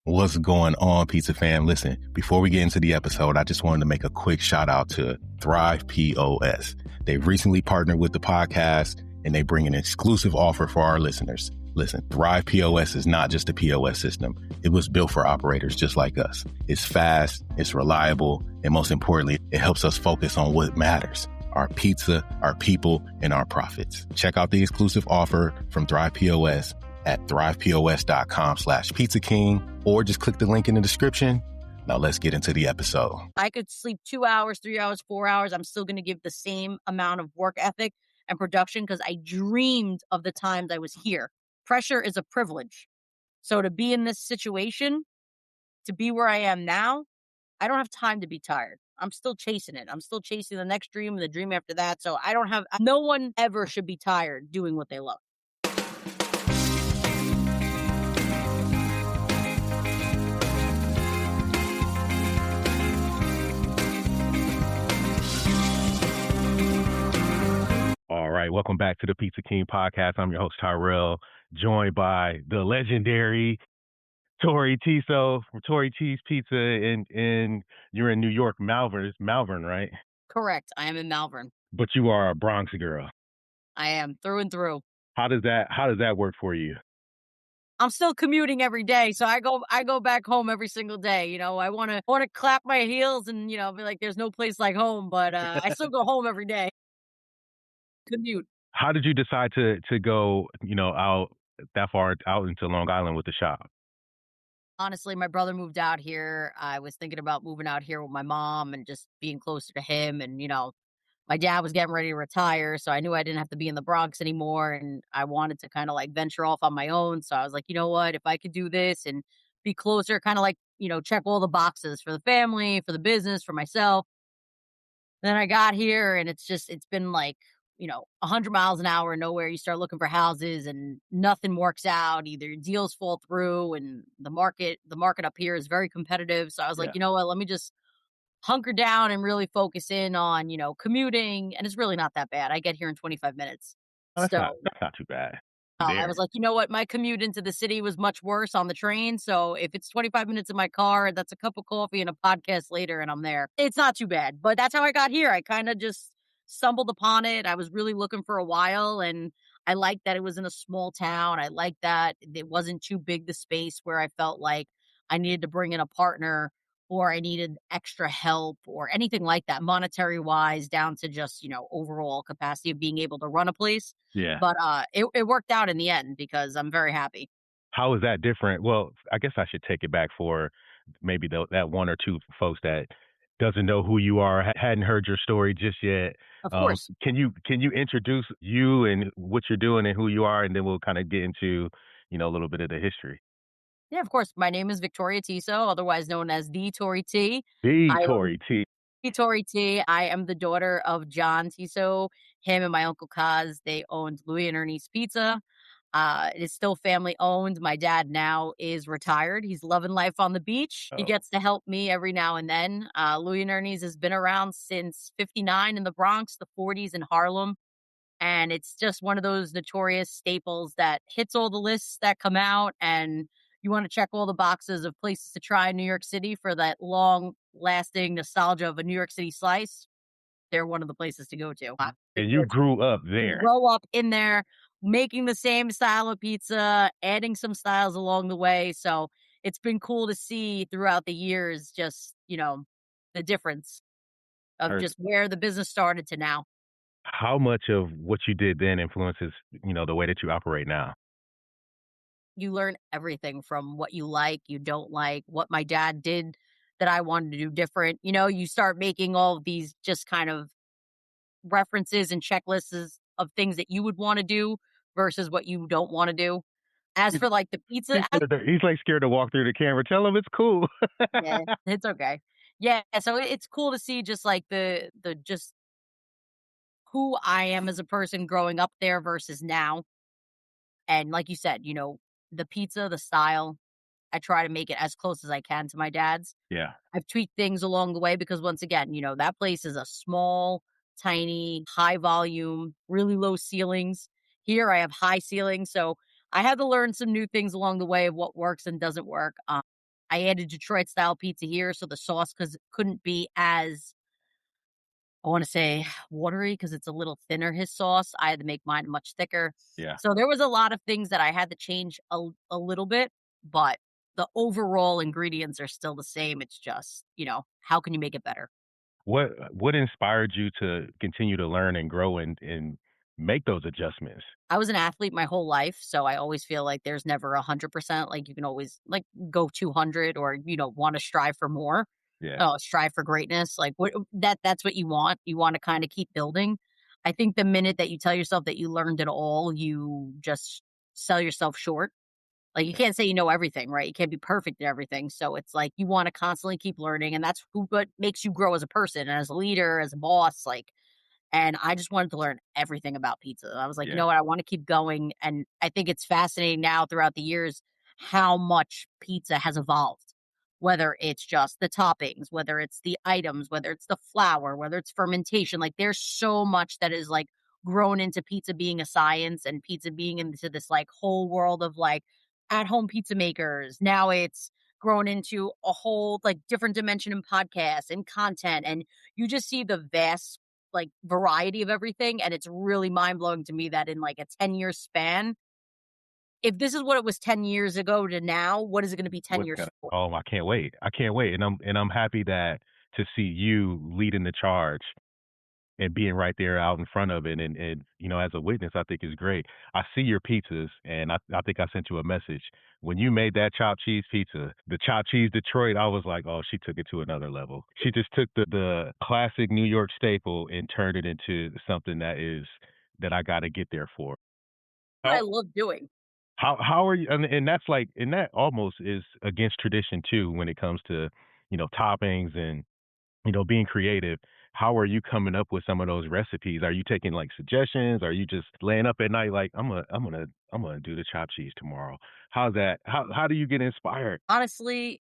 What's going on, Pizza Fam? Listen, before we get into the episode, I just wanted to make a quick shout out to Thrive POS. They've recently partnered with the podcast and they bring an exclusive offer for our listeners. Listen, Thrive POS is not just a POS system. It was built for operators just like us. It's fast, it's reliable, and most importantly, it helps us focus on what matters: our pizza, our people, and our profits. Check out the exclusive offer from Thrive POS at thrivepos.com/Pizza King, or just click the link in the description. Now let's get into the episode. I could sleep 2 hours, 3 hours, 4 hours. I'm still going to give the same amount of work ethic and production because I dreamed of the times I was here. Pressure is a privilege. So to be in this situation, to be where I am now, I don't have time to be tired. I'm still chasing it. I'm still chasing the next dream and the dream after that. So no one ever should be tired doing what they love. All right, welcome back to the Pizza King podcast. I'm your host, Tyrell, joined by the legendary Tori Tiso from Tori T's Pizza, and you're in New York, Malvern. It's Malvern, right? Correct. I am in Malvern. But you are a Bronx girl. I am, through and through. How does that work for you? I'm still commuting every day, so I go back home every single day. You know, I want to clap my heels and be like, "There's no place like home," but I still go home every day. Commute. How did you decide to go out that far out into Long Island with the shop? Honestly, my brother moved out here. I was thinking about moving out here with my mom and just being closer to him. And my dad was getting ready to retire, so I knew I didn't have to be in the Bronx anymore, and I wanted to kind of like venture off on my own. So I was like, you know what, if I could do this and be closer, kind of like, check all the boxes for the family, for the business, for myself. Then I got here and it's been like, 100 miles an hour nowhere. You start looking for houses and nothing works out. Either deals fall through, and the market up here is very competitive. So I was like, you know what, let me just hunker down and really focus in on, commuting. And it's really not that bad. I get here in 25 minutes. Oh, So that's not too bad. I was like, you know what? My commute into the city was much worse on the train. So if it's 25 minutes in my car, that's a cup of coffee and a podcast later and I'm there. It's not too bad. But that's how I got here. I kind of just stumbled upon it. I was really looking for a while, and I liked that it was in a small town. I liked that it wasn't too big, the space where I felt like I needed to bring in a partner or I needed extra help or anything like that, monetary wise, down to just, overall capacity of being able to run a place. Yeah. But it worked out in the end because I'm very happy. How is that different? Well, I guess I should take it back for maybe that one or two folks that doesn't know who you are, hadn't heard your story just yet. Of course. Can you introduce you and what you're doing and who you are, and then we'll kind of get into, a little bit of the history. Yeah, of course. My name is Victoria Tiso, otherwise known as the Tori T. Tori T. Tori T. I am the daughter of John Tiso. Him and my uncle Kaz, they owned Louie and Ernie's Pizza. It is still family owned. My dad now is retired. He's loving life on the beach. He gets to help me every now and then. Louie and Ernie's has been around since 59 in the Bronx, the 40s in Harlem. And it's just one of those notorious staples that hits all the lists that come out, and you want to check all the boxes of places to try in New York City for that long lasting nostalgia of a New York City slice. They're one of the places to go to. And you grew up there. Grow up in there, making the same style of pizza, adding some styles along the way. So it's been cool to see throughout the years, just, the difference of just where the business started to now. How much of what you did then influences, the way that you operate now? You learn everything from what you like, you don't like, what my dad did that I wanted to do different. You start making all of these just kind of references and checklists of things that you would want to do versus what you don't want to do. As for like the pizza, he's like scared to walk through the camera. Tell him it's cool. yeah, it's okay. Yeah, so it's cool to see just like the just who I am as a person growing up there versus now. And like you said, the pizza, the style, I try to make it as close as I can to my dad's. Yeah. I've tweaked things along the way because once again, that place is a small, tiny, high volume, really low ceilings. Here I have high ceilings. So I had to learn some new things along the way of what works and doesn't work. I added Detroit style pizza here, so the sauce couldn't be as, I wanna say, watery because it's a little thinner, his sauce. I had to make mine much thicker. Yeah. So there was a lot of things that I had to change a little bit, but the overall ingredients are still the same. It's just, how can you make it better? What inspired you to continue to learn and grow and make those adjustments? I was an athlete my whole life, so I always feel like there's never 100%, like, you can always, like, go 200 or, wanna strive for more. Yeah. Oh, strive for greatness, like, that's what you want. You wanna kinda keep building. I think the minute that you tell yourself that you learned it all, you just sell yourself short. Like, you can't say you know everything, right? You can't be perfect at everything, so it's like you wanna constantly keep learning, and that's what makes you grow as a person and as a leader, as a boss, like, and I just wanted to learn everything about pizza. I was like, "You Yeah. know what? I wanna keep going," and I think it's fascinating now throughout the years how much pizza has evolved, whether it's just the toppings, whether it's the items, whether it's the flour, whether it's fermentation, like, there's so much that is, like, grown into pizza being a science and pizza being into this, like, whole world of, like, at-home pizza makers. Now it's grown into a whole, like, different dimension in podcasts and content, and you just see the vast, like, variety of everything, and it's really mind-blowing to me that in, like, a 10-year span, if this is what it was 10 years ago to now, what is it gonna be 10 What's years gonna for? Oh, I can't wait. I can't wait, and I'm happy that to see you leading the charge and being right there out in front of it and as a witness, I think is great. I see your pizzas, and I think I sent you a message. When you made that chopped cheese pizza, the chopped cheese Detroit, I was like, "Oh, she took it to another level." She just took the classic New York staple and turned it into something that I gotta get there for. What I How love doing. how are you and that's like and that almost is against tradition too when it comes to toppings and being creative. How are you coming up with some of those recipes? Are you taking like suggestions? Are you just laying up at night like I'm gonna do the chopped cheese tomorrow? How's that? How do you get inspired? Honestly,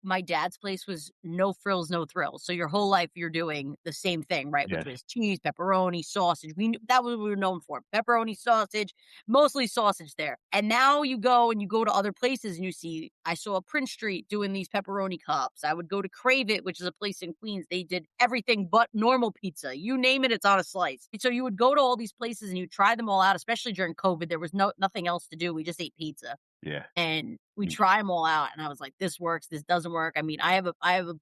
my dad's place was no frills, no thrills. So your whole life you're doing the same thing, right? Which Yes. was cheese, pepperoni, sausage. That was what we were known for. Pepperoni, sausage, mostly sausage there. And now you go to other places and you see, I saw Prince Street doing these pepperoni cups. I would go to Crave It, which is a place in Queens. They did everything but normal pizza. You name it, it's on a slice. So you would go to all these places and you try them all out, especially during COVID. There was nothing else to do. We just ate pizza. Yeah. And we Mm. try them all out, and I was like, "This works, this doesn't work." I mean, I have a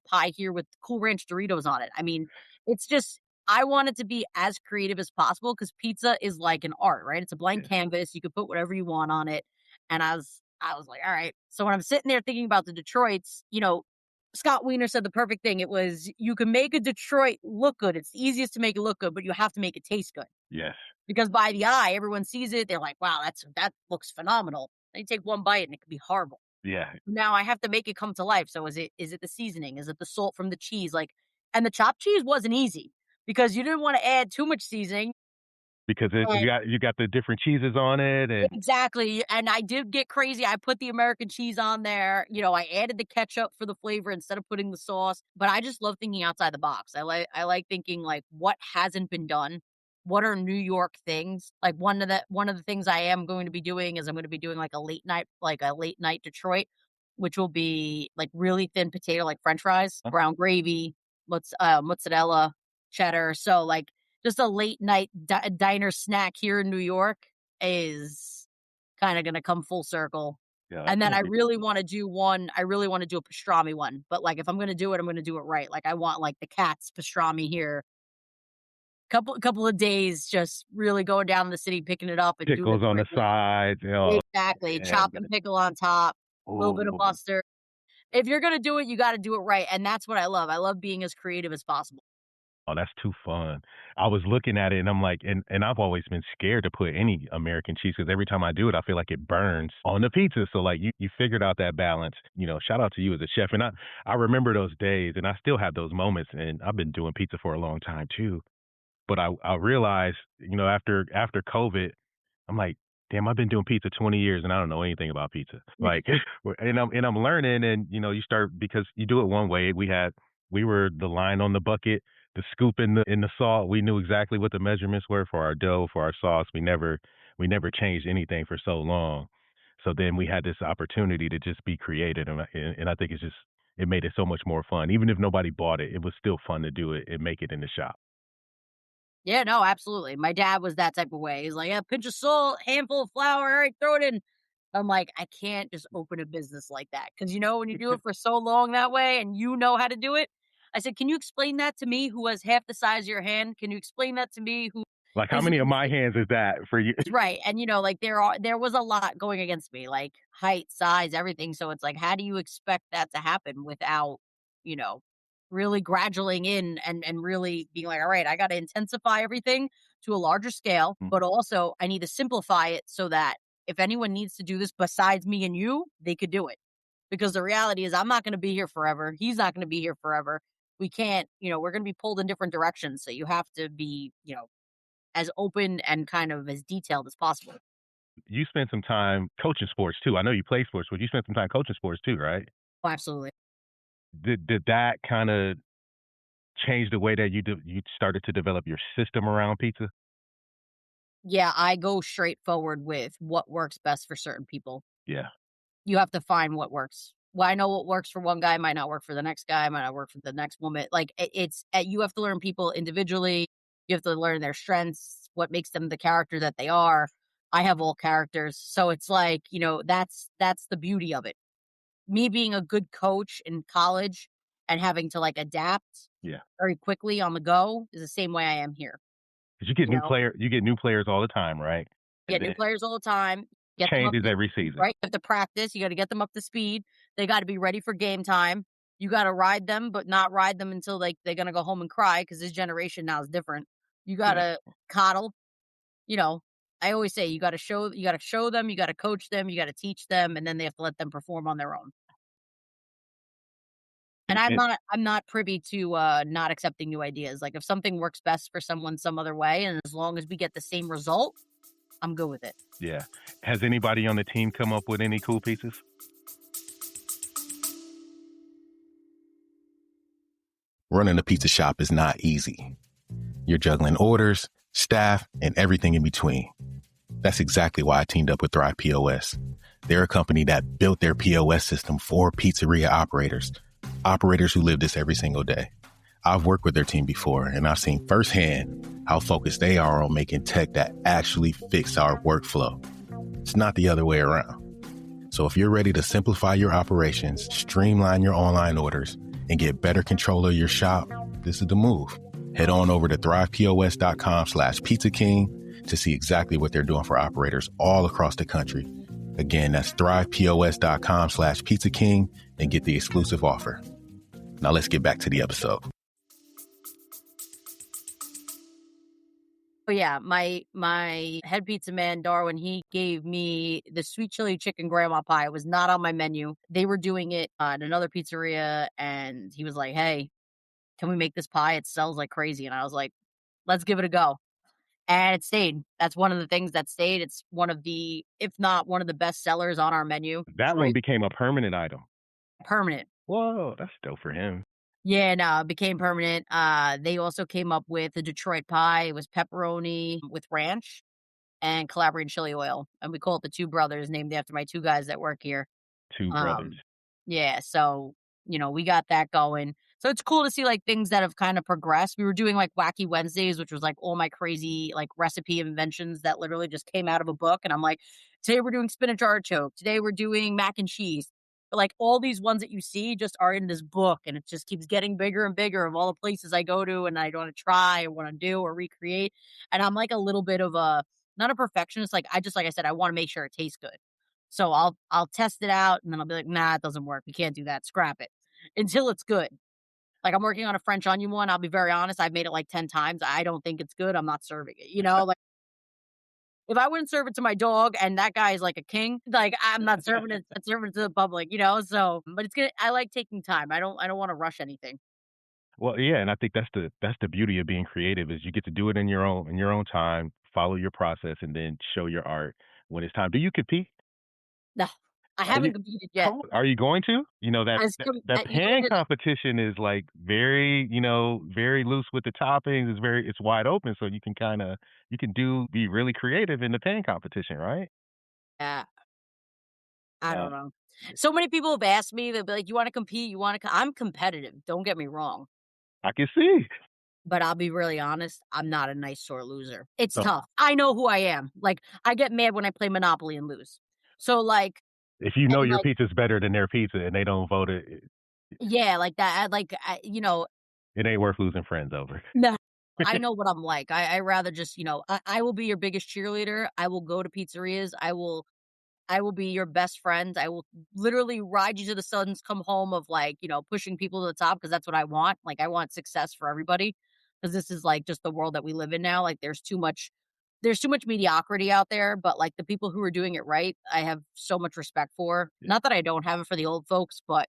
pie here with Cool Ranch Doritos on it. I mean, it's just, I want it to be as creative as possible because pizza is like an art, right? It's a blank Yes. canvas, you could put whatever you want on it, and I was like, "Alright." So when I'm sitting there thinking about the Detroits, Scott Wiener said the perfect thing. It was, "You can make a Detroit look good. It's the easiest to make it look good, but you have to make it taste good." Yes. Because by the eye, everyone sees it, they're like, "Wow, that looks phenomenal." Then you take one bite and it could be horrible. Yeah. Now I have to make it come to life. So is it the seasoning? Is it the salt from the cheese? Like, and the chopped cheese wasn't easy because you didn't want to add too much seasoning. Because And you got the different cheeses on it and exactly. And I did get crazy. I put the American cheese on there. I added the ketchup for the flavor instead of putting the sauce. But I just love thinking outside the box. I like thinking like what hasn't been done. What are New York things? Like one of the things I am going to be doing is I'm going to be doing like a late night Detroit, which will be like really thin potato, like French fries, huh? brown gravy, mozzarella, cheddar. So like just a late night diner snack here in New York is kinda gonna come full circle. Yeah, that's And then gonna be I really wanna do a pastrami one, but, like, if I'm gonna do it, I'm gonna do it right. Like, I want, like, the cat's pastrami here. Couple of days just really going down in the city, picking it up and doing it pickles the on right the way. sides. Oh, Exactly, yeah, I'm chopped gonna and pickle on top, a little bit of oh. mustard. If you're gonna do it, you gotta do it right, and that's what I love. I love being as creative as possible. Oh, that's too fun. I was looking at it and I'm like and I've always been scared to put any American cheese because every time I do it, I feel like it burns on the pizza. So like you figured out that balance. Shout out to you as a chef. And I remember those days and I still have those moments and I've been doing pizza for a long time too. But I realized, after COVID, I'm like, damn, I've been doing pizza 20 years and I don't know anything about pizza. Like, and I'm learning, and you start because you do it one way. We were the line on the bucket, the scoop in the salt. We knew exactly what the measurements were for our dough, for our sauce. We never changed anything for so long. So then we had this opportunity to just be creative, and I think it made it so much more fun. Even if nobody bought it, it was still fun to do it and make it in the shop. Yeah, no, absolutely. My dad was that type of way. He's like, "Yeah, pinch of salt, handful of flour, all right, throw it in." I'm like, "I can't just open a business like that because when you do it for so long that way and you know how to do it." I said, "Can you explain that to me who has half the size of your hand? Can you explain that to me who Like, how isn't many of the my same?" hands is that for you? Right, and, like, there was a lot going against me, like height, size, everything, so it's like, how do you expect that to happen without, you know, really gradualing in and really being like, "All right, I gotta intensify everything to a larger scale, but also I need to simplify it so that if anyone needs to do this besides me and you, they could do it." Because the reality is I'm not gonna be here forever, he's not gonna be here forever. We can't, we're gonna be pulled in different directions, so you have to be, as open and kind of as detailed as possible. You spent some time coaching sports too. I know you play sports, but you spent some time coaching sports too, right? Oh, absolutely. Did that kind of change the way that you started to develop your system around pizza? Yeah, I go straight forward with what works best for certain people. Yeah, You have to find what works. Well, I know what works for one guy might not work for the next guy, might not work for the next woman. Like you have to learn people individually. You have to learn their strengths, what makes them the character that they are. I have all characters, so it's like that's the beauty of it. Me being a good coach in college and having to like adapt yeah. very quickly on the go is the same way I am here. 'Cause You know, you get new players all the time, right? And get then new it players all the time, get them up changes to every season. right? You have to practice, you gotta get them up to speed. They gotta be ready for game time. You gotta ride them, but not ride them until, like, they're gonna go home and cry because this generation now is different. You Yeah. gotta coddle, you know, I always say you gotta show them, you gotta coach them, you gotta teach them, and then they have to let them perform on their own. And And I'm not privy to, not accepting new ideas. Like, if something works best for someone some other way, and as long as we get the same result, I'm good with it. yeah. Has anybody on the team come up with any cool pieces? Running a pizza shop is not easy. You're juggling orders, staff, and everything in between. That's exactly why I teamed up with Thrive POS. They're a company that built their POS system for pizzeria operators who live this every single day. I've worked with their team before, and I've seen firsthand how focused they are on making tech that actually fix our workflow. It's not the other way around. So if you're ready to simplify your operations, streamline your online orders, and get better control of your shop, this is the move. Head on over to thrivepos.com/Pizza King to see exactly what they're doing for operators all across the country. Again, that's thrivepos.com/Pizza King and get the exclusive offer. Now let's get back to the episode. Oh yeah, my head pizza man, Darwin, he gave me the sweet chili chicken grandma pie. It was not on my menu. They were doing it at another pizzeria, and he was like, "Hey, can we make this pie? It sells like crazy." And I was like, "Let's give it a go." And it stayed. That's one of the things that stayed. It's one of the, if not one of the best sellers on our menu. That one Right. became a permanent item. Permanent. Whoa, that's dope for him. Yeah, no, it became permanent. They also came up with the Detroit pie. It was pepperoni with ranch and Calabrian chili oil, and we call it the Two Brothers, named after my 2 guys that work here. Two brothers. Um, yeah, so, we got that going. So it's cool to see, like, things that have kinda progressed. We were doing, like, Wacky Wednesdays, which was, like, all my crazy, like, recipe inventions that literally just came out of a book, and I'm like, "Today we're doing spinach artichoke. Today we're doing mac and cheese." But, like, all these ones that you see just are in this book, and it just keeps getting bigger and bigger of all the places I go to and I wanna try or wanna do or recreate, and I'm, like, a little bit of a not a perfectionist, like I said, I wanna make sure it tastes good. So I'll test it out and then I'll be like, "Nah, it doesn't work. We can't do that. Scrap it." Until it's good. Like, I'm working on a French onion one. I'll be very honest. I've made it like 10 times. I don't think it's good. I'm not serving it. Like, if I wouldn't serve it to my dog and that guy is like a king, like, I'm not serving it to the public. So, but I like taking time. I don't want to rush anything. Well, yeah, and I think that's the beauty of being creative is you get to do it in your own time, follow your process, and then show your art when it's time. Do you compete? No, I Are you haven't competed yet. come on, are you going to? You know that As that, com- that you know what pan it is? competition is like very, very loose with the toppings. It's wide open, so you can be really creative in the pan competition, right? Yeah. I Uh, don't know. So many people have asked me, they'll be like, "You wanna compete? You wanna" I'm competitive, don't get me wrong, I can see. but I'll be really honest, I'm not a nice sore loser. It's So tough. I know who I am. Like, I get mad when I play Monopoly and lose. So, like if you know and, your like pizza's better than their pizza and they don't vote it, yeah, like that, it ain't worth losing friends over. no, I know what I'm like. I rather just, I will be your biggest cheerleader. I will go to pizzerias. I will be your best friend. I will literally ride you to the suns, come home of like, pushing people to the top because that's what I want. Like I want success for everybody because this is like just the world that we live in now. Like there's too much mediocrity out there, but like the people who are doing it right, I have so much respect for. Yeah. Not that I don't have it for the old folks, but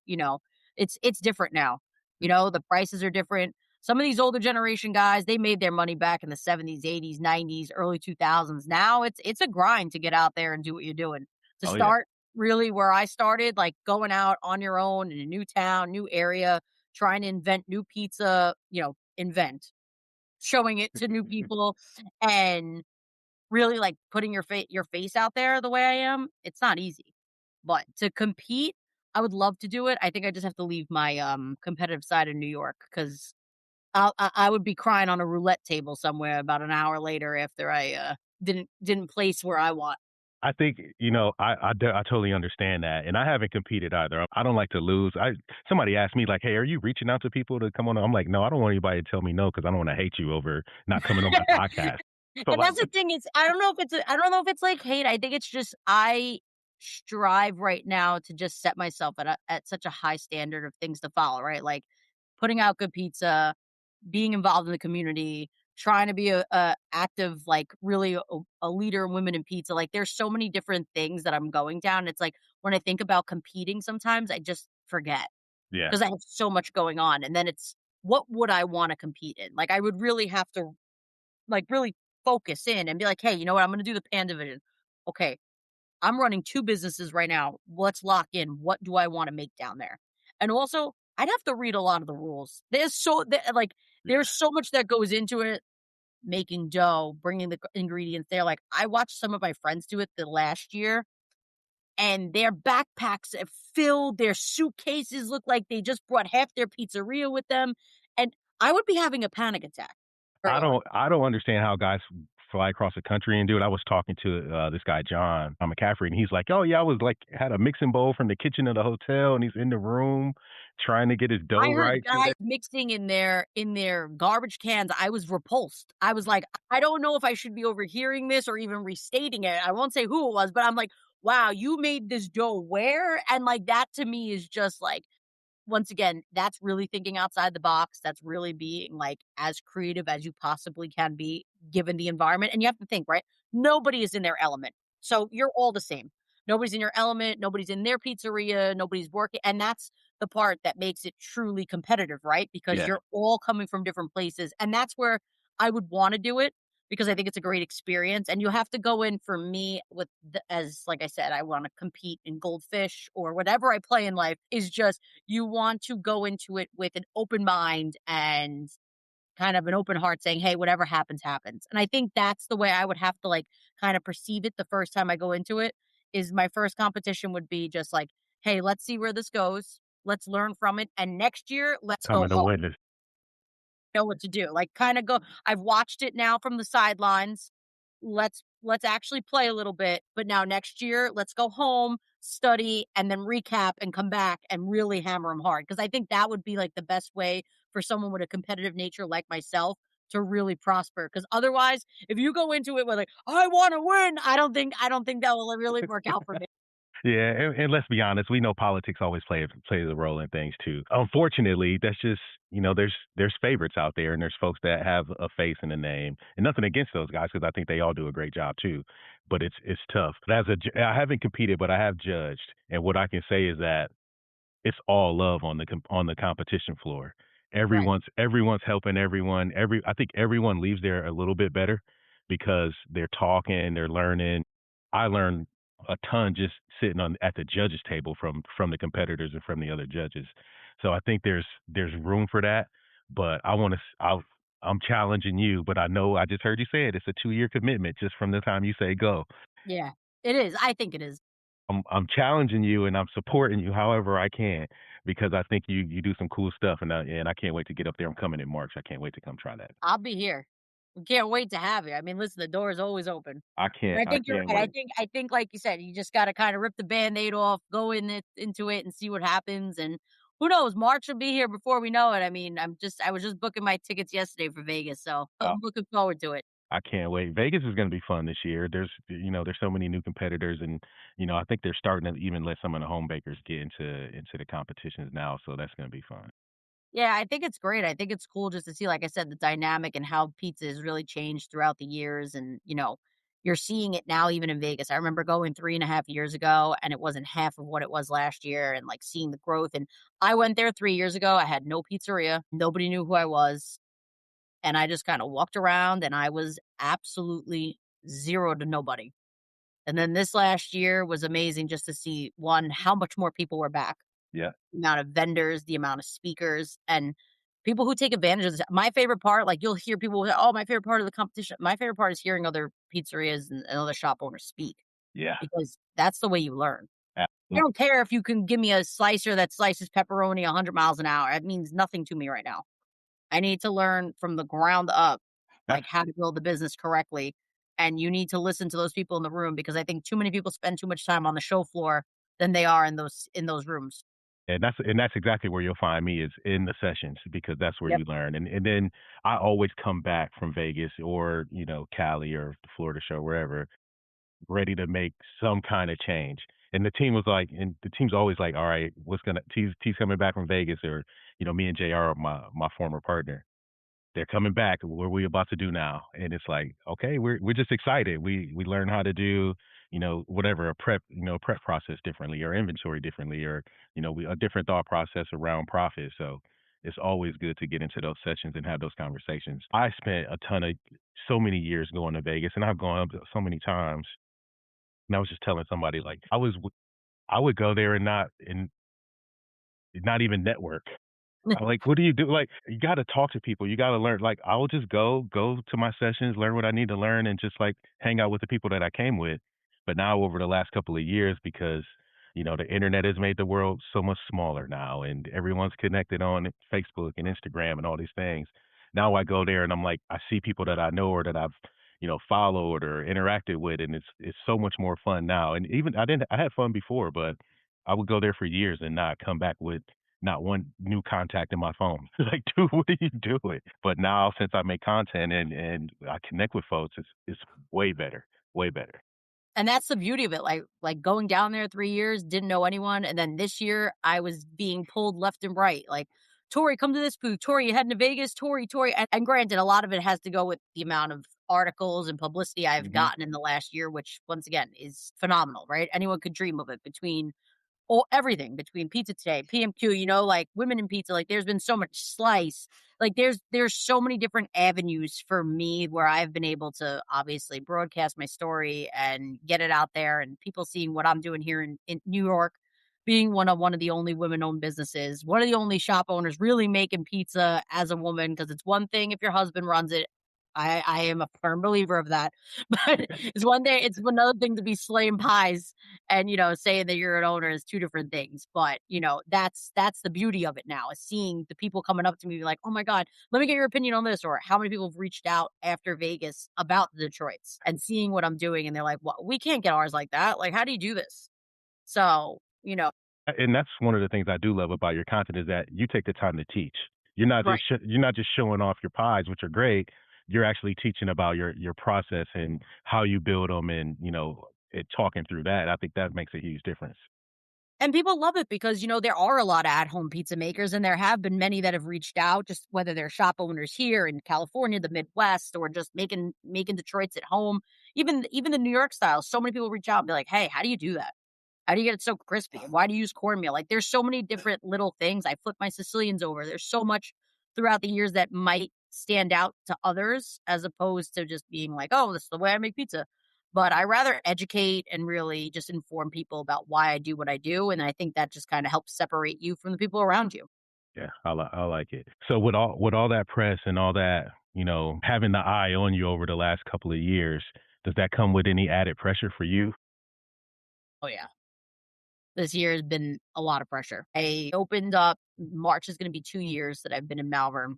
it's different now. The prices are different. Some of these older generation guys, they made their money back in the 70s, 80s, 90s, early 2000s. Now it's a grind to get out there and do what you're doing. To Oh yeah. start really where I started, like going out on your own in a new town, new area, trying to invent new pizza, showing it to new people and really like putting your face out there the way I am, it's not easy. But to compete, I would love to do it. I think I just have to leave my competitive side in New York because I would be crying on a roulette table somewhere about an hour later after I didn't place where I want. I think I totally understand that, and I haven't competed either. I don't like to lose. I Somebody asked me like, "Hey, are you reaching out to people to come on?" I'm like, "No, I don't want anybody to tell me no because I don't want to hate you over not coming on my podcast." So And like, that's the thing is I don't know if it's like hate. I think it's just I strive right now to just set myself at such a high standard of things to follow, right? Like putting out good pizza, being involved in the community, trying to be a active, like really a leader in women in pizza. Like there's so many different things that I'm going down. It's like when I think about competing, sometimes I just forget yeah, because I have so much going on. And then it's what would I want to compete in? Like I would really have to like really focus in and be like, hey, you know what? I'm going to do the pan division. Okay, I'm running 2 businesses right now. Let's lock in. What do I wanna make down there? And also, I'd have to read a lot of the rules. There's yeah. so much that goes into it, making dough, bringing the ingredients there. Like, I watched some of my friends do it the last year, and their backpacks are filled, their suitcases look like they just brought half their pizzeria with them, and I would be having a panic attack. Very honest. I don't understand how guys fly across the country and do it. I was talking to this guy John McCaffrey, and he's like, "Oh yeah, I was like had a mixing bowl from the kitchen of the hotel, and he's in the room trying to get his I dough heard right today." guys mixing in their garbage cans. I was repulsed. I was like, I don't know if I should be overhearing this or even restating it. I won't say who it was, but I'm like, wow, you made this dough where? And like that to me is just like once again, that's really thinking outside the box. That's really being like as creative as you possibly can be given the environment. And you have to think, right? Nobody is in their element. So you're all the same. Nobody's in your element. Nobody's in their pizzeria. Nobody's working. And that's the part that makes it truly competitive, right? Because Yeah, you're all coming from different places. And that's where I would want to do it because I think it's a great experience. And you have to go in for me as like I said, I want to compete in goldfish or whatever I play in life is just you want to go into it with an open mind and kind of an open heart saying, "Hey, whatever happens, happens." And I think that's the way I would have to, like, kind of perceive it the first time I go into it, is my first competition would be just like, "Hey, let's see where this goes. Let's learn from it, and next year, let's go coming to hard." witness. Know what to do. Like, kinda go I've watched it now from the sidelines. Let's actually play a little bit, but now next year, let's go home, study, and then recap and come back and really hammer them hard. Because I think that would be, like, the best way for someone with a competitive nature like myself to really prosper. Because otherwise, if you go into it with, like, "I wanna win," I don't think that will really work out for me. Yeah, and let's be honest, we know politics always plays a role in things too. Unfortunately, that's just there's favorites out there, and there's folks that have a face and a name, and nothing against those guys because I think they all do a great job too. But it's tough. But I haven't competed, but I have judged, and what I can say is that it's all love on on the competition floor. Right. Everyone's helping everyone. I think everyone leaves there a little bit better because they're talking, they're learning. I learned a ton just sitting on at the judges table from the competitors and from the other judges. So I think there's room for that. But I'm challenging you, but I know I just heard you say it. It's a 2-year commitment just from the time you say go. Yeah. It is. I think it is. I'm challenging you and I'm supporting you however I can because I think you do some cool stuff and I can't wait to get up there. I'm coming in March. I can't wait to come try that. I'll be here. We can't wait to have you. I mean, listen, the door is always open. And I I think you're can't right. wait. I think like you said, you just gotta kinda rip the Band-Aid off, go into it and see what happens, and who knows, March will be here before we know it. I mean, I was just booking my tickets yesterday for Vegas, so Uh, I'm looking forward to it. I can't wait. Vegas is going to be fun this year. There's so many new competitors, and I think they're starting to even let some of the home bakers get into the competitions now. So that's going to be fun. Yeah, I think it's great. I think it's cool just to see, like I said, the dynamic and how pizza has really changed throughout the years. And, you're seeing it now even in Vegas. I remember going 3.5 years ago and it wasn't half of what it was last year and like seeing the growth. And I went there 3 years ago. I had no pizzeria. Nobody knew who I was. And I just kind of walked around and I was absolutely zero to nobody. And then this last year was amazing just to see one, how much more people were back, Yeah, the amount of vendors, the amount of speakers, and people who take advantage of this. My favorite part, like you'll hear people say, "Oh, my favorite part of the competition." My favorite part is hearing other pizzerias and other shop owners speak yeah. because that's the way you learn. I Absolutely. don't care if you can give me a slicer that slices pepperoni 100 miles an hour. It means nothing to me right now. I need to learn from the ground up, That's like how to build the business correctly. And you need to listen to those people in the room because I think too many people spend too much time on the show floor than they are in those rooms. and that's exactly where you'll find me is in the sessions because that's where Yep. you learn. And then I always come back from Vegas or Cali or the Florida show wherever ready to make some kind of change. And the team's always like, all right, what's gonna T's coming back from Vegas or me and JR, my former partner. They're coming back. What are we about to do now? And it's like, okay, we're just excited. We learn how to do, whatever a prep process differently or inventory differently or a different thought process around profit. So it's always good to get into those sessions and have those conversations. I spent so many years going to Vegas, and I've gone up so many times. And I was just telling somebody like I would go there and not even network. I'm like, "What do you do?" Like, you gotta talk to people, you gotta learn. Like, I will just go to my sessions, learn what I need to learn, and just, like, hang out with the people that I came with. But now over the last couple of years, because, the internet has made the world so much smaller now, and everyone's connected on Facebook and Instagram and all these things. Now I go there and I'm like, I see people that I know or that I've, followed or interacted with, and it's so much more fun now. And even I had fun before, but I would go there for years and not come back with not one new contact in my phone. Like, dude, what are you doing? But now since I make content and I connect with folks, it's way better, way better. And that's the beauty of it, like, going down there 3 years, didn't know anyone, and then this year, I was being pulled left and right, like, "Tori, come to this booth. Tori, you heading to Vegas? Tori." And granted, a lot of it has to go with the amount of articles and publicity I've Hmm. gotten in the last year, which, once again, is phenomenal, right? Anyone could dream of it between or everything between Pizza Today, PMQ, like Women in Pizza, like there's been so much slice. Like there's so many different avenues for me where I've been able to obviously broadcast my story and get it out there and people seeing what I'm doing here in New York, being one of the only women-owned businesses, one of the only shop owners really making pizza as a woman, because it's one thing if your husband runs it. I am a firm believer of that. But it's another thing to be slaying pies and, saying that you're an owner is 2 different things, but, that's the beauty of it now is seeing the people coming up to me like, "Oh my god, let me get your opinion on this," or how many people have reached out after Vegas about the Detroits and seeing what I'm doing, and they're like, "Well, we can't get ours like that. Like, how do you do this?" So, And that's one of the things I do love about your content is that you take the time to teach. right. You're not just showing off your pies, which are great. You're actually teaching about your process and how you build them, and talking through that. I think that makes a huge difference. And people love it because, there are a lot of at-home pizza makers, and there have been many that have reached out, just whether they're shop owners here in California, the Midwest, or just making Detroits at home. Even the New York style, so many people reach out and be like, "Hey, how do you do that? How do you get it so crispy? And why do you use cornmeal?" Like, there's so many different little things. I flip my Sicilians over. There's so much throughout the years that might stand out to others as opposed to just being like, "Oh, this is the way I make pizza." But I rather educate and really just inform people about why I do what I do, and I think that just kinda helps separate you from the people around you. Yeah, I like it. So with all that press and all that, having the eye on you over the last couple of years, does that come with any added pressure for you? Oh, yeah. This year has been a lot of pressure. I opened up March is gonna be 2 years that I've been in Malvern,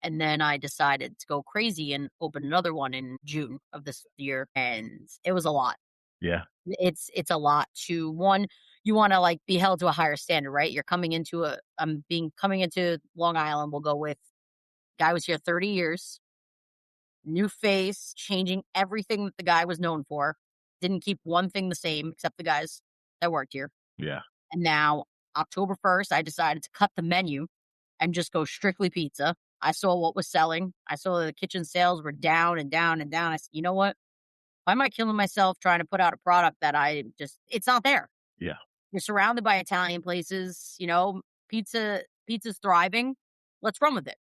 and then I decided to go crazy and open another one in June of this year, and it was a lot. Yeah. It's a lot to one, you wanna, like, be held to a higher standard, right? You're coming into a I'm being coming into Long Island, we'll go with guy was here 30 years, new face, changing everything that the guy was known for, didn't keep one thing the same except the guys that worked here. Yeah. And now, October 1st, I decided to cut the menu and just go strictly pizza. I saw what was selling. I saw that the kitchen sales were down and down and down. I said, "You know what? Why am I killing myself trying to put out a product that I just it's not there." Yeah. You're surrounded by Italian places, pizza's thriving. Let's run with it.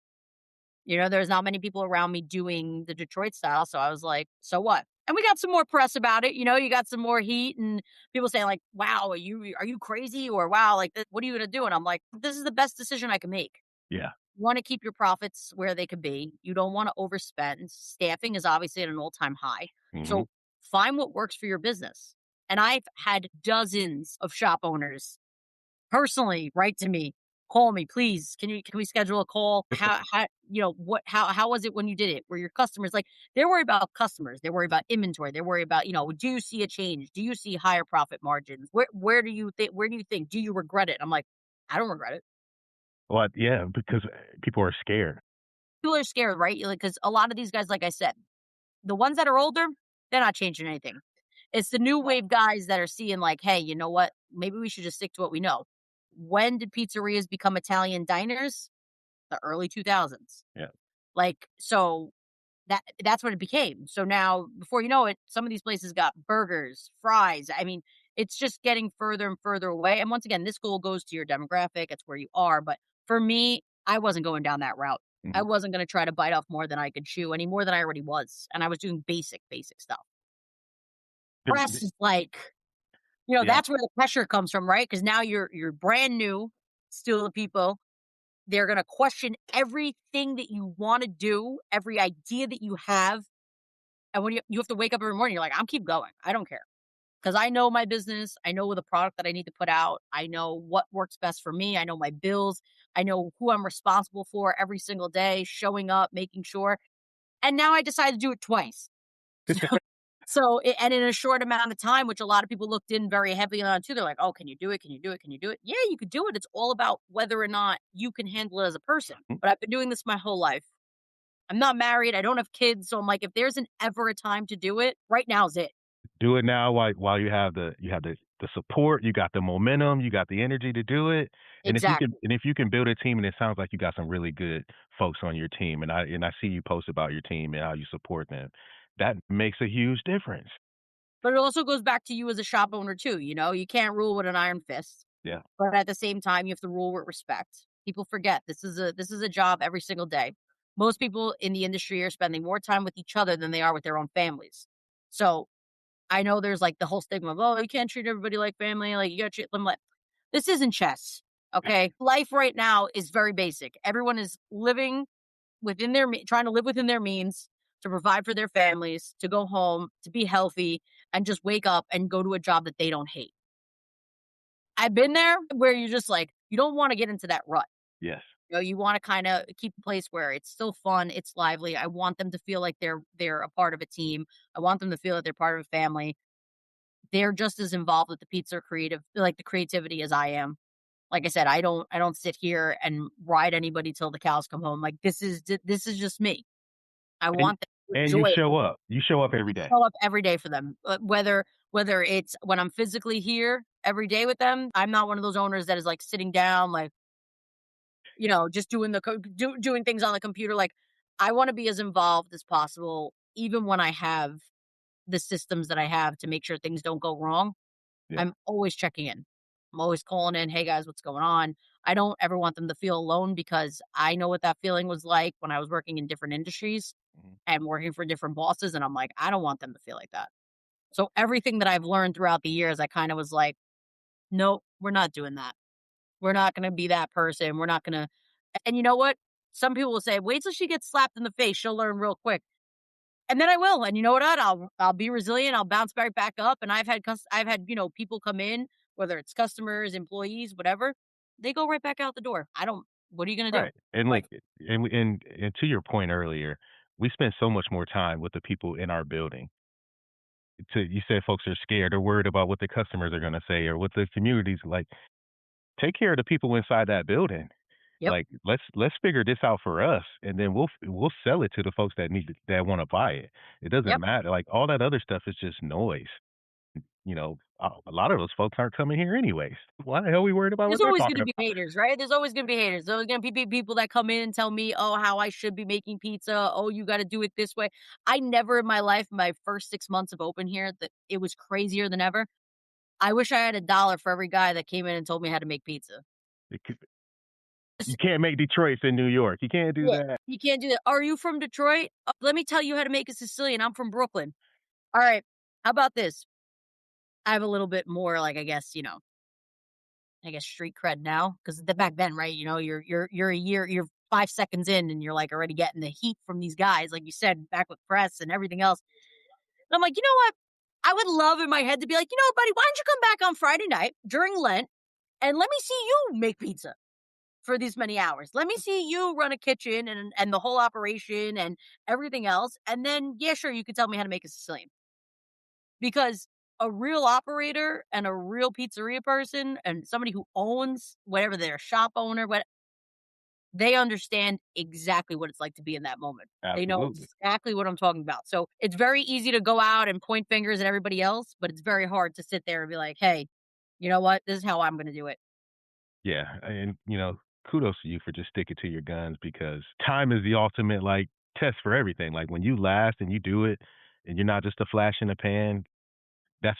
There's not many people around me doing the Detroit style, so I was like, "So what?" And we got some more press about it, you got some more heat and people saying like, "Wow, are you crazy?" Or "Wow, like, what are you gonna do?" And I'm like, "This is the best decision I can make." Yeah. You wanna keep your profits where they could be. You don't wanna overspend. Staffing is obviously at an all-time high. Hmm. So, find what works for your business. And I've had dozens of shop owners personally write to me, call me, please. Can we schedule a call? How was it when you did it? Were your customers like they're worried about customers, they're worried about inventory, they're worried about, do you see a change? Do you see higher profit margins? Where do you think? Do you regret it? I'm like, I don't regret it. Well, yeah, because people are scared. People are scared, right? Because a lot of these guys, like I said, the ones that are older, they're not changing anything. It's the new wave guys that are seeing like, hey, you know what? Maybe we should just stick to what we know. When did pizzerias become Italian diners? The early 2000s. Yeah. Like, so that's what it became. So now, before you know it, some of these places got burgers, fries. I mean, it's just getting further and further away. And once again, this goal goes to your demographic. It's where you are. But for me, I wasn't going down that route. I Hmm. wasn't going to try to bite off more than I could chew, any more than I already was. And I was doing basic stuff. Press is like, Yeah. that's where the pressure comes from, right? Because now you're brand new, still the people. They're gonna question everything that you wanna do, every idea that you have, and when you have to wake up every morning, you're like, "I'm keep going. I don't care because I know my business. I know the product that I need to put out. I know what works best for me. I know my bills. I know who I'm responsible for every single day, showing up, making sure." And now I decided to do it twice. And in a short amount of time, which a lot of people looked in very heavily on too, they're like, "Oh, can you do it? Can you do it? Can you do it?" Yeah, you could do it. It's all about whether or not you can handle it as a person. But I've been doing this my whole life. I'm not married. I don't have kids. So I'm like, if there's an ever a time to do it, right now's it. Do it now while you have the support, you got the momentum, you got the energy to do it. And Exactly. if you can build a team, and it sounds like you got some really good folks on your team, and I see you post about your team and how you support them. That makes a huge difference. But it also goes back to you as a shop owner too. You can't rule with an iron fist, Yeah. but at the same time, you have to rule with respect. People forget this is a job every single day. Most people in the industry are spending more time with each other than they are with their own families. So I know there's, like, the whole stigma of, "Oh, you can't treat everybody like family, like, you gotta treat them like." This isn't chess, okay? Life right now is very basic. Everyone is living trying to live within their means to provide for their families, to go home, to be healthy, and just wake up and go to a job that they don't hate. I've been there where you're just like, you don't wanna get into that rut. Yes. You wanna kinda keep a place where it's still fun, it's lively. I want them to feel like they're a part of a team. I want them to feel that they're part of a family. They're just as involved with the pizza the creativity as I am. Like I said, I don't sit here and ride anybody till the cows come home. Like this is just me. I And want them to and you enjoy it. show up. You show up every day. Show up every day for them. Whether it's when I'm physically here every day with them, I'm not one of those owners that is like sitting down, like, just doing things on the computer. Like, I want to be as involved as possible, even when I have the systems that I have to make sure things don't go wrong. Yeah. I'm always checking in. I'm always calling in, "Hey guys, what's going on?" I don't ever want them to feel alone because I know what that feeling was like when I was working in different industries Mhm. and working for different bosses, and I'm like, I don't want them to feel like that. So everything that I've learned throughout the years, I kind of was like, "Nope, we're not doing that. We're not gonna be that person. We're not gonna." And you know what? Some people will say, "Wait till she gets slapped in the face. She'll learn real quick." And then I will, and you know what? I'll be resilient, I'll bounce right back up, and I've had, people come in whether it's customers, employees, whatever, they go right back out the door. I don't what are you gonna do? Right, and, Like, like, and to your point earlier, we spend so much more time with the people in our building. To you said folks are scared or worried about what the customers are gonna say or what the community's like. Take care of the people inside that building. yep, Like, let's figure this out for us, and then we'll sell it to the folks that that wanna buy it. It doesn't yep. matter, like, all that other stuff is just noise. A lot of those folks aren't coming here anyways. Why the hell are we worried about There's what they're always talking gonna be about? haters, right? There's always gonna be haters. There's gonna be people that come in and tell me, "Oh, how I should be making pizza. Oh, you gotta do it this way." I never in my life, my first 6 months of open here, that it was crazier than ever. I wish I had a dollar for every guy that came in and told me how to make pizza. It could S You can't make Detroits in New York. You can't do Yeah, that. you can't do that. "Are you from Detroit? Let me tell you how to make a Sicilian. I'm from Brooklyn." Alright, how about this? I have a little bit more, like, I guess street cred now, 'cause back then, right, you're 5 seconds in and you're, like, already getting the heat from these guys, like you said, back with press and everything else. And I'm like, "You know what? I would love in my head to be like, 'You know, buddy, why don't you come back on Friday night during Lent and let me see you make pizza for these many hours. Let me see you run a kitchen and the whole operation and everything else, and then, yeah, sure, you could tell me how to make a Sicilian.'" Because a real operator and a real pizzeria person and somebody who owns whatever their shop owner, what they understand exactly what it's like to be in that moment. They know Absolutely. exactly what I'm talking about. So it's very easy to go out and point fingers at everybody else, but it's very hard to sit there and be like, "Hey, you know what? This is how I'm gonna do it." Yeah, and, kudos to you for just sticking to your guns because time is the ultimate, like, test for everything. Like, when you last and you do it and you're not just a flash in the pan, that's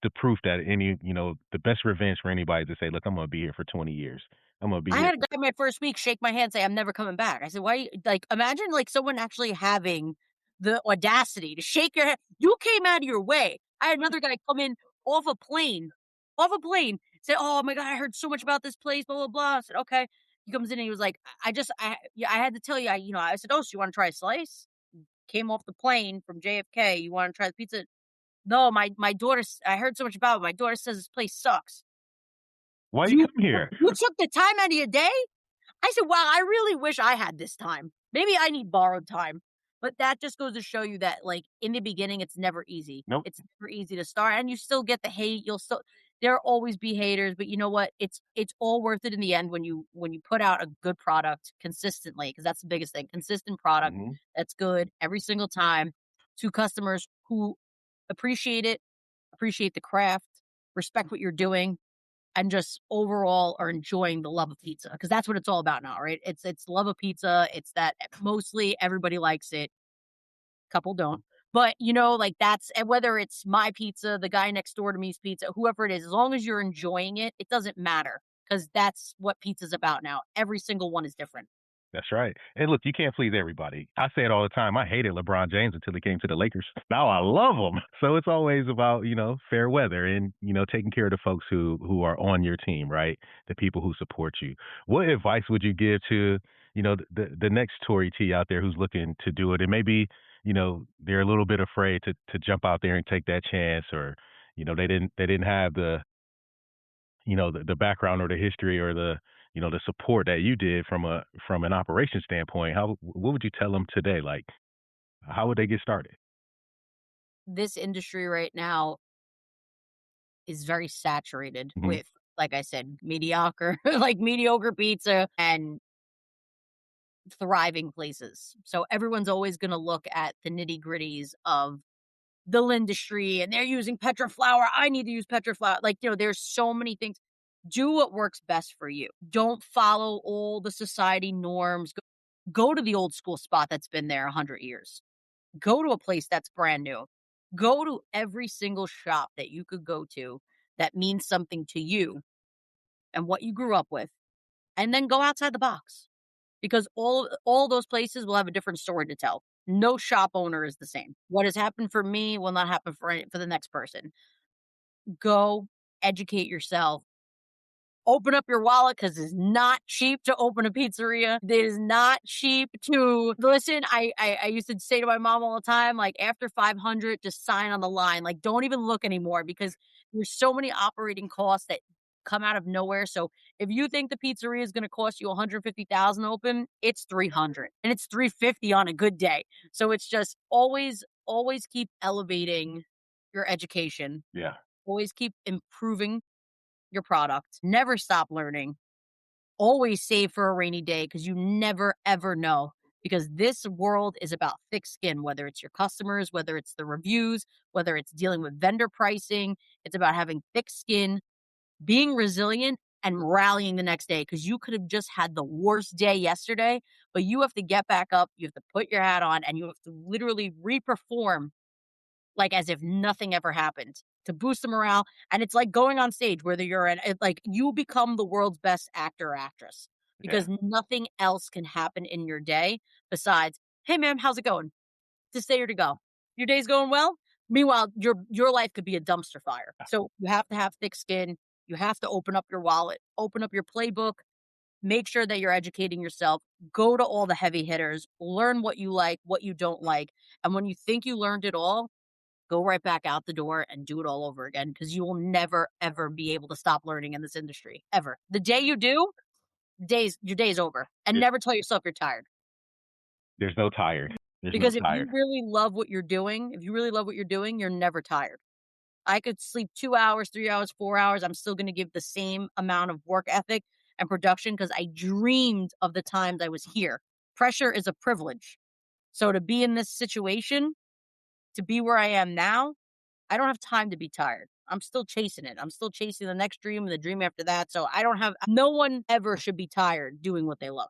the proof that the best revenge for anybody is to say, "Look, I'm gonna be here for 20 years. I'm gonna be I here had a for." guy my first week shake my hand, say, "I'm never coming back." I said, "Why?" Like, imagine like someone actually having the audacity to shake your hand. You came out of your way. I had another guy come in off a plane, off a plane, say, "Oh my god, I heard so much about this place." Blah blah blah. I said, "Okay." He comes in and he was like, "I just, yeah, I had to tell you." I said, "Oh, so you want to try a slice?" Came off the plane from JFK. You want to try the pizza? No, my daughter. I heard so much about it. My daughter says this place sucks. Why you You come here? you took the time out of your day. I said, "Wow, I really wish I had this time. Maybe I need borrowed time." But that just goes to show you that, like, in the beginning, it's never easy. Nope. It's never easy to start, and you still get the hate. You'll still There'll always be haters, but you know what? It's all worth it in the end when you put out a good product consistently, because that's the biggest thing. Consistent product Mhm. that's good every single time to customers who appreciate it, appreciate the craft, respect what you're doing, and just overall are enjoying the love of pizza, because that's what it's all about now, right? It's love of pizza. It's that mostly everybody likes it, couple don't. But like that's, and whether it's my pizza, the guy next door to me's pizza, whoever it is, as long as you're enjoying it, it doesn't matter, because that's what pizza's about now. Every single one is different. That's right. And look, you can't please everybody. I say it all the time. I hated LeBron James until he came to the Lakers. Now I love him. So it's always about, fair weather and, taking care of the folks who are on your team, right? The people who support you. What advice would you give to, the next Tori T out there who's looking to do it? And maybe, they're a little bit afraid to jump out there and take that chance, or, they didn't have the background or the history or the support that you did from an operation standpoint. What would you tell them today? Like, how would they get started? This industry right now is very saturated Hmm. with, like I said, mediocre, like mediocre pizza and thriving places. So everyone's always going to look at the nitty gritties of the industry, and they're using Petra flour. I need to use Petra flour. Like, there's so many things. Do what works best for you. Don't follow all the society norms. Go to the old school spot that's been there 100 years. Go to a place that's brand new. Go to every single shop that you could go to that means something to you and what you grew up with. And then go outside the box, because all those places will have a different story to tell. No shop owner is the same. What has happened for me will not happen for the next person. Go educate yourself, Open up your wallet because it's not cheap to open a pizzeria. It is not cheap to listen. I used to say to my mom all the time, like after 500, just sign on the line. Like don't even look anymore because there's so many operating costs that come out of nowhere. So if you think the pizzeria is going to cost you 150,000 open, it's 300 and it's 350 on a good day. So it's just always keep elevating your education. Yeah. Always keep improving your product. Never stop learning. Always save for a rainy day because you never ever know. Because this world is about thick skin, whether it's your customers, whether it's the reviews, whether it's dealing with vendor pricing. It's about having thick skin, being resilient, and rallying the next day because you could have just had the worst day yesterday, but you have to get back up. You have to put your hat on and you have to literally reperform like as if nothing ever happened to boost the morale. And it's like going on stage, whether you're like you become the world's best actor or actress Yeah. because nothing else can happen in your day besides, hey, man, how's it going? To stay or to go? Your day's going well. Meanwhile, your life could be a dumpster fire. So you have to have thick skin. You have to open up your wallet, open up your playbook, make sure that you're educating yourself, go to all the heavy hitters, learn what you like, what you don't like. And when you think you learned it all, go right back out the door and do it all over again because you will never ever be able to stop learning in this industry ever. The day you do, your day's over. And There- never tell yourself you're tired. There's no tired. There's no Because if you tired. really love what you're doing, you're never tired. I could sleep 2 hours, 3 hours, 4 hours. I'm still going to give the same amount of work ethic and production because I dreamed of the times I was here. Pressure is a privilege. So to be in this situation, to be where I am now, I don't have time to be tired. I'm still chasing it. I'm still chasing the next dream and the dream after that. So I don't have no one ever should be tired doing what they love.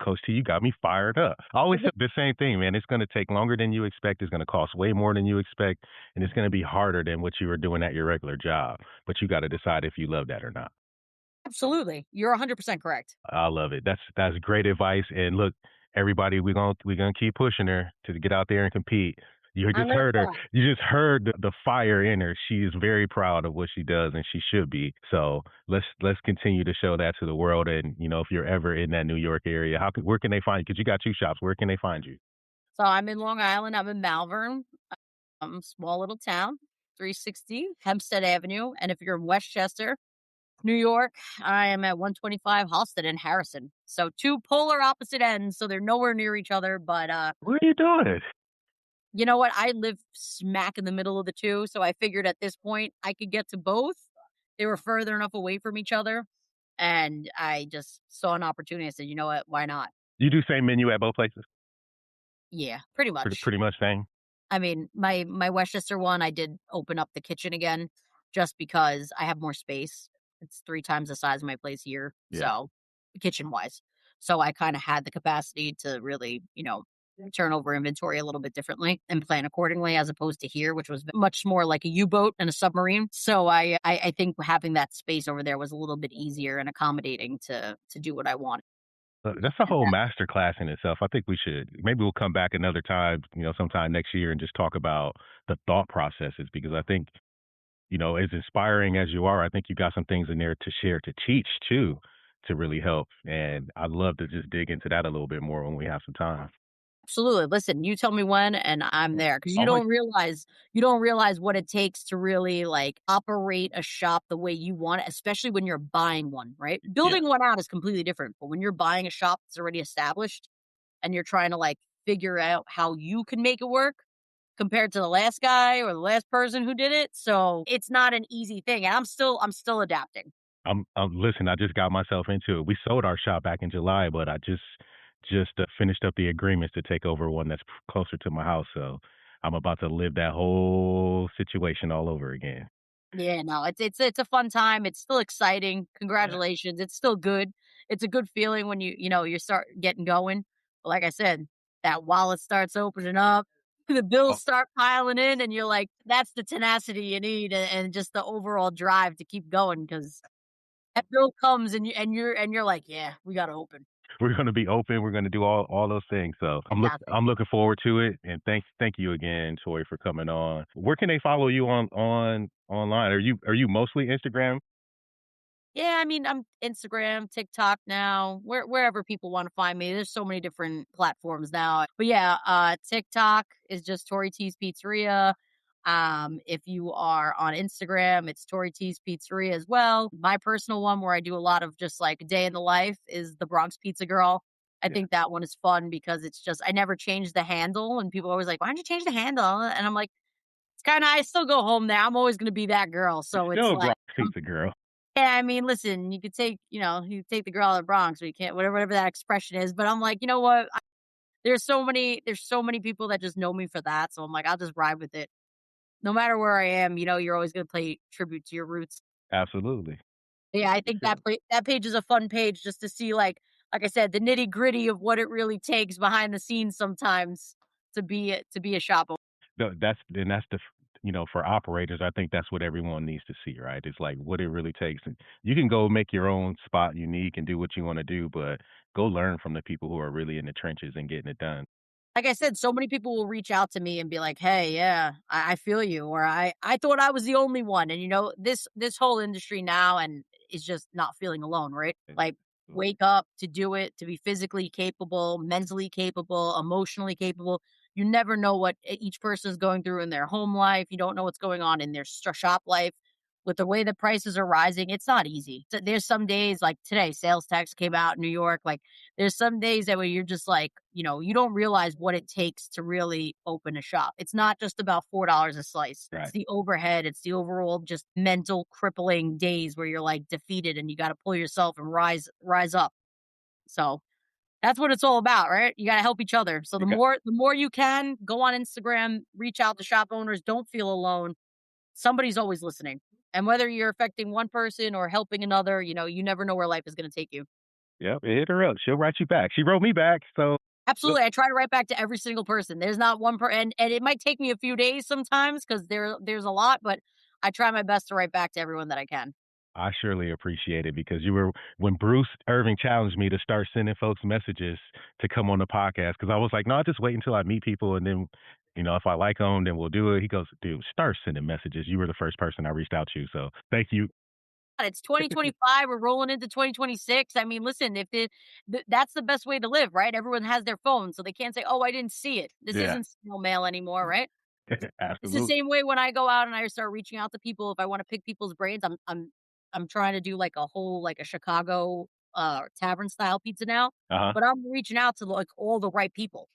Coach T, you got me fired up. I always say the same thing, man. It's going to take longer than you expect. It's going to cost way more than you expect, and it's going to be harder than what you were doing at your regular job. But you got to decide if you love that or not. Absolutely. You're 100% correct. I love it. That's great advice. And look, everybody, we're gonna keep pushing her to get out there and compete. You I just like heard her. that. You just heard the fire in her. She is very proud of what she does, and she should be. So let's continue to show that to the world. And if you're ever in that New York area, where can they find you? Because you got two shops. Where can they find you? So I'm in Long Island. I'm in Malvern, small little town, 360 Hempstead Avenue. And if you're in Westchester, New York, I am at 125 Halsted in Harrison. So two polar opposite ends. So they're nowhere near each other. But What are you doing? you know what? I live smack in the middle of the two. So I figured at this point I could get to both. They were further enough away from each other. And I just saw an opportunity. I said, you know what? Why not? You do same menu at both places? Yeah, pretty Pretty much. pretty much same. I mean, my Westchester one, I did open up the kitchen again just because I have more space. It's 3 times the size of my place here, Yeah. so kitchen-wise. So I kinda had the capacity to really, turn over inventory a little bit differently and plan accordingly as opposed to here, which was much more like a U-boat and a submarine. So I think having that space over there was a little bit easier and accommodating to do what I want. That's a whole master class in itself. I think we should maybe we'll come back another time, sometime next year and just talk about the thought processes because I think, as inspiring as you are, I think you got some things in there to share, to teach too, to really help. And I'd love to just dig into that a little bit more when we have some time. Absolutely. Listen, you tell me when and I'm there because Oh my, you don't realize what it takes to really like operate a shop the way you want it, especially when you're buying one, right? yeah. Building one out is completely different, but when you're buying a shop that's already established and you're trying to like figure out how you can make it work compared to the last guy or the last person who did it. So it's not an easy thing. And I'm still adapting. Listen, I just got myself into it. We sold our shop back in July, but I just finished up the agreements to take over one that's closer to my house. So I'm about to live that whole situation all over again. Yeah, no, it's a fun time. It's still exciting. Yeah. Congratulations. It's still good. It's a good feeling when you start getting going. But like I said, that wallet starts opening up, the Oh, bills start piling in, and you're like, that's the tenacity you need and just the overall drive to keep going because that bill comes and you're like, yeah, we gotta open. we're going to be open. We're going to do all those things. So Fantastic. I'm looking forward to it. And thank you again, Tori, for coming on. Where can they follow you online? Are you mostly Instagram? Yeah, I mean, I'm Instagram, TikTok now, wherever people want to find me. There's so many different platforms now. But yeah, TikTok is just Tori T's Pizzeria. If you are on Instagram, it's Tori T's Pizzeria as well. My personal one where I do a lot of just like a day in the life is the Bronx Pizza Girl. I Yeah. think that one is fun because it's just I never changed the handle and people are always like, why don't you change the handle? And I'm like, it's kind of I still go home there. I'm always gonna be that girl. You're So it's still a like Bronx pizza girl. yeah, I mean, listen, you could take, you take the girl out of the Bronx, but you can't whatever that expression is. But I'm like, you know what? There's so many people that just know me for that. So I'm like, I'll just ride with it. No matter where I am, you're always gonna pay tribute to your roots. Absolutely. But yeah, I For think sure. that page is a fun page just to see like I said, the nitty gritty of what it really takes behind the scenes sometimes to be a shop owner. No, that's for operators, I think that's what everyone needs to see, right? It's like what it really takes. And you can go make your own spot unique and do what you want to do, but go learn from the people who are really in the trenches and getting it done. Like I said, so many people will reach out to me and be like, "Hey, yeah, I feel you," or I thought I was the only one." And this whole industry now and is just not feeling alone, right? Like, Absolutely. wake up to do it, to be physically capable, mentally capable, emotionally capable. You never know what each person is going through in their home life. You don't know what's going on in their shop life. With the way the prices are rising, it's not easy. So there's some days like today, sales tax came out in New York. Like there's some days that where you're just like, you don't realize what it takes to really open a shop. It's not just about $4 a slice. It's Right. the overhead, it's the overall just mental crippling days where you're like defeated and you got to pull yourself and rise up. So, that's what it's all about, right? You got to help each other. So You got the more you can go on Instagram, reach out to shop owners, don't feel alone. Somebody's always listening. And whether you're affecting one person or helping another, you never know where life is going to take you. Yep, hit her up. She'll write you back. She wrote me back, so look, Absolutely, I try to write back to every single person. There's not one and it might take me a few days sometimes because there's a lot, but I try my best to write back to everyone that I can. I surely appreciate it because you were when Bruce Irving challenged me to start sending folks messages to come on the podcast because I was like, no, I'll just wait until I meet people and then, if I like them, then we'll do it. He goes, dude, start sending messages. You were the first person I reached out to, so thank you. It's 2025, we're rolling into 2026. I mean, listen, if that's the best way to live, right? Everyone has their phone, so they can't say, "Oh, I didn't see it." This Yeah, isn't snail mail anymore, right? It's the absolutely. same way when I go out and I start reaching out to people if I wanna pick people's brains. I'm trying to do like a whole like a Chicago, tavern style pizza now, Uh huh. but I'm reaching out to, like, all the right people.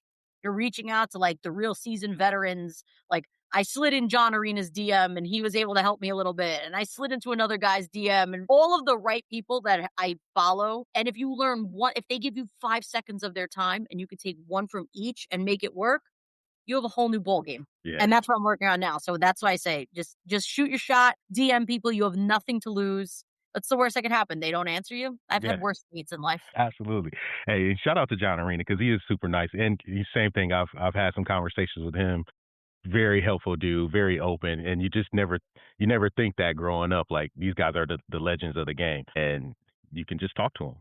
You're reaching out to, like, the real seasoned veterans, like, I slid in John Arena's DM and he was able to help me a little bit, and I slid into another guy's DM and all of the right people that I follow, and if they give you 5 seconds of their time and you could take one from each and make it work, you have a whole new ball game. Yeah, And that's what I'm working on now. So that's why I say just shoot your shot, DM people, you have nothing to lose. What's the worst that could happen? They don't answer you. I've yeah, had worse dates in life. absolutely. Hey, and shout out to John Arena because he is super nice. And same thing. I've had some conversations with him. Very helpful dude, very open, and you never think that growing up. Like these guys are the legends of the game, and you can just talk to them.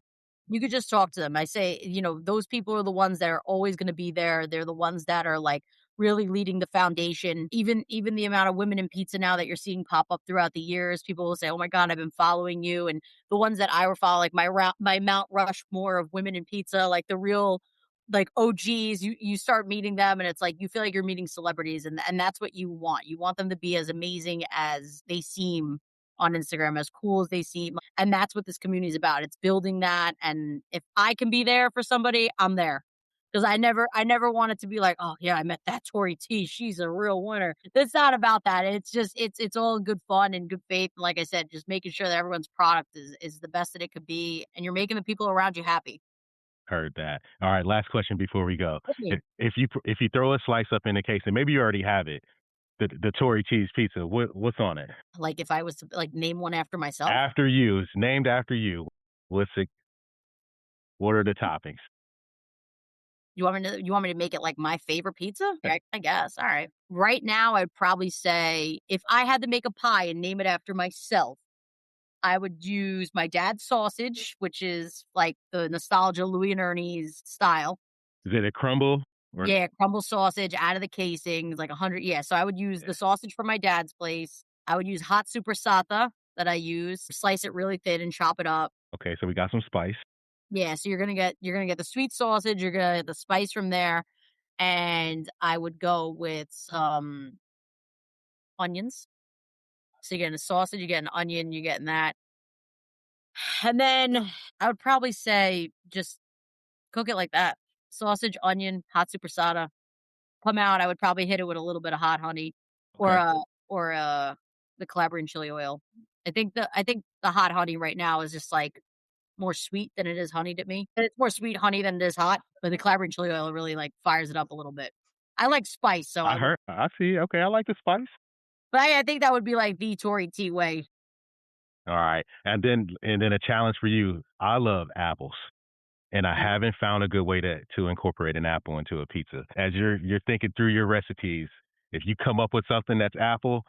You could just talk to them. I say, those people are the ones that are always going to be there. They're the ones that are like really leading the foundation. Even the amount of women in pizza now that you're seeing pop up throughout the years, people will say, "Oh my god, I've been following you." And the ones that I were following, like my Mount Rushmore of women in pizza, like the real like OGs, you start meeting them and it's like you feel like you're meeting celebrities and that's what you want. You want them to be as amazing as they seem on Instagram, as cool as they seem. And that's what this community is about. It's building that. And if I can be there for somebody, I'm there. Because I never want it to be like, oh yeah, I met that Tori T. She's a real winner. It's not about that. It's just it's all in good fun and good faith. And like I said, just making sure that everyone's product is the best that it could be, and you're making the people around you happy. Heard that. All right, last question before we go. Hit me. If you throw a slice up in the case, and maybe you already have it, the Tory cheese pizza, what's on it? Like if I was to like name one after myself, After you, it's named after you. What's it? What are the toppings? you want me to make it like my favorite pizza? Yeah, I guess. All right. Right now, I'd probably say if I had to make a pie and name it after myself, I would use my dad's sausage, which is like the nostalgia Louis and Ernie's style. Is it a crumble or Yeah, crumble sausage out of the casing, like 100. Yeah, so I would use yeah, the sausage from my dad's place. I would use hot supersata. that I use. Slice it really thin and chop it up. Okay, so we got some spice. Yeah, so you're gonna get the sweet sausage, you're gonna get the spice from there, and I would go with some onions. So you're getting a sausage, you're getting an onion, you're getting that. And then I would probably say just cook it like that. Sausage, onion, hot supersada. Come out, I would probably hit it with a little bit of hot honey or Okay. the Calabrian chili oil. I think the hot honey right now is just like more sweet than it is honey to me. And it's more sweet honey than it is hot, but the Calabrian chili oil really like fires it up a little bit. I like spice, so I would, I see. Okay, I like the spice. but I think that would be like the Tori T way. All right. And then a challenge for you. I love apples. And I haven't found a good way to incorporate an apple into a pizza. As you're thinking through your recipes, if you come up with something that's apple,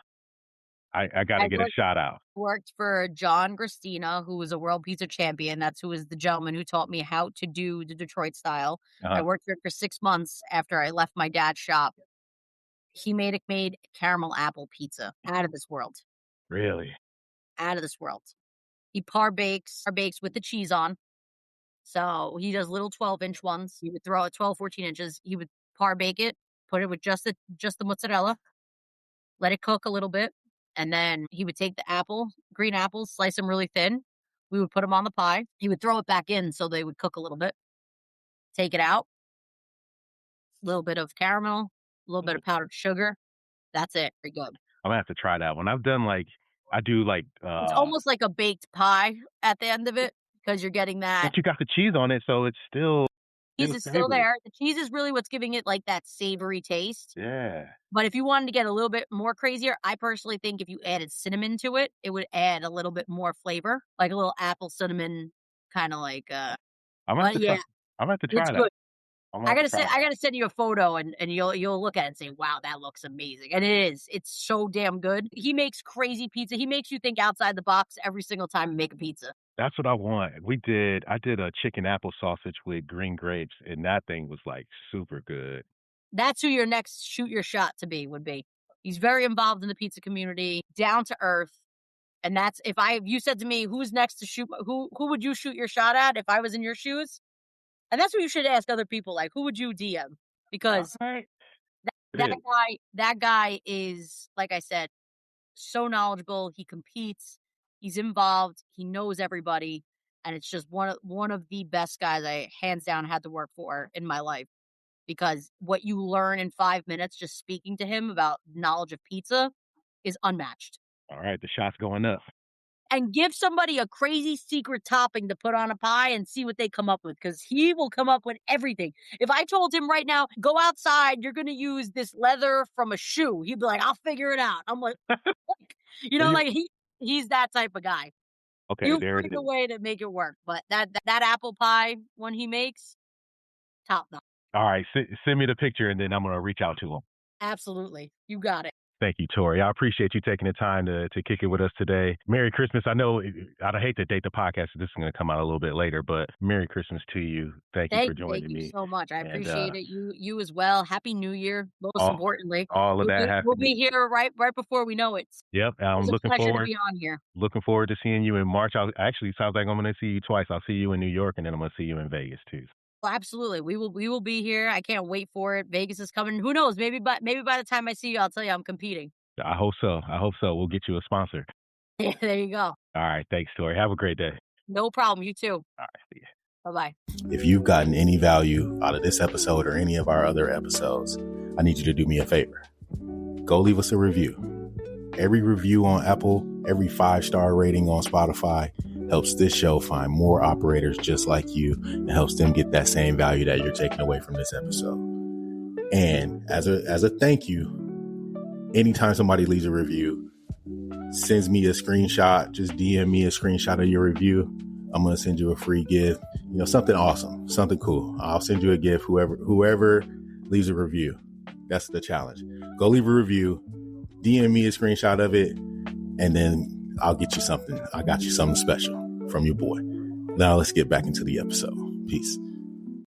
I gotta I get a shout out. worked for John Gristina, who was a world pizza champion. That's who was the gentleman who taught me how to do the Detroit style. I Uh-huh. worked for 6 months after I left my dad's shop. He made caramel apple pizza out of this world, Really? out of this world. He par bakes with the cheese on. So he does little 12-inch ones. He would throw it 12, 14 inches. He would par bake it, put it with just the mozzarella, let it cook a little bit, and then he would take the green apples, slice them really thin. We would put them on the pie. He would throw it back in so they would cook a little bit. Take it out, a little bit of caramel, a little bit of powdered sugar. That's it. Very good. I'm gonna have to try that one. I do like It's almost like a baked pie at the end of it because you're getting that. but you got the cheese on it, so it's still Cheese is still savory. there. The cheese is really what's giving it like that savory taste. Yeah. But if you wanted to get a little bit more crazier, I personally think if you added cinnamon to it, it would add a little bit more flavor, like a little apple cinnamon kind of like. I'm gonna have But to yeah, try I'm gonna have to it's try that. good. I'm gonna have to try I that. gotta send you a photo and you'll look at it and say, wow, that looks amazing. And it is. It's so damn good. He makes crazy pizza. He makes you think outside the box every single time you make a pizza. That's what I want. I did a chicken apple sausage with green grapes, and that thing was like super good. That's who your next shoot your shot to be would be. He's very involved in the pizza community, down to earth. And that's if you said to me, who's next to shoot who would you shoot your shot at if I was in your shoes? And that's what you should ask other people, like, who would you DM? All Because right. It that is. guy is, like I said, so knowledgeable. He competes, he's involved, he knows everybody, and it's just one of the best guys I hands down had to work for in my life. Because what you learn in 5 minutes just speaking to him about knowledge of pizza is unmatched. All right, the shot's going up. And give somebody a crazy secret topping to put on a pie and see what they come up with, because he will come up with everything. If I told him right now, go outside, you're going to use this leather from a shoe, he'd be like, I'll figure it out. I'm like, like he's that type of guy. Okay, He'll there it find a is. way to make it work. But that apple pie one he makes, top notch. All right, send me the picture, and then I'm gonna reach out to him. Absolutely. You got it. Thank you, Tori. I appreciate you taking the time to kick it with us today. Merry Christmas. I know I'd hate to date the podcast. This is going to come out a little bit later, but Merry Christmas to you. Thank you for joining Thank you me. so much. I And appreciate it. You as well. Happy New Year. Most importantly, all of that we'll be here right before we know it. Yep, I'm It's a looking pleasure to forward. be on here. Looking forward to seeing you in March. Actually, sounds like I'm going to see you twice. I'll see you in New York, and then I'm going to see you in Vegas too. Well, absolutely. We will be here. I can't wait for it. Vegas is coming. Who knows? Maybe by the time I see you, I'll tell you I'm competing. I hope so. We'll get you a sponsor. Yeah, there you go. All right. Thanks, Tori. Have a great day. No problem. You too. All right. See ya. Bye-bye. If you've gotten any value out of this episode or any of our other episodes, I need you to do me a favor. Go leave us a review. Every review on Apple, every 5-star rating on Spotify helps this show find more operators just like you and helps them get that same value that you're taking away from this episode. And as a thank you, anytime somebody leaves a review, sends me a screenshot, just DM me a screenshot of your review, I'm going to send you a free gift, something awesome, something cool. I'll send you a gift, whoever leaves a review. That's the challenge. Go leave a review, DM me a screenshot of it, and then I'll get you something. I got you something special from your boy. Now let's get back into the episode. Peace.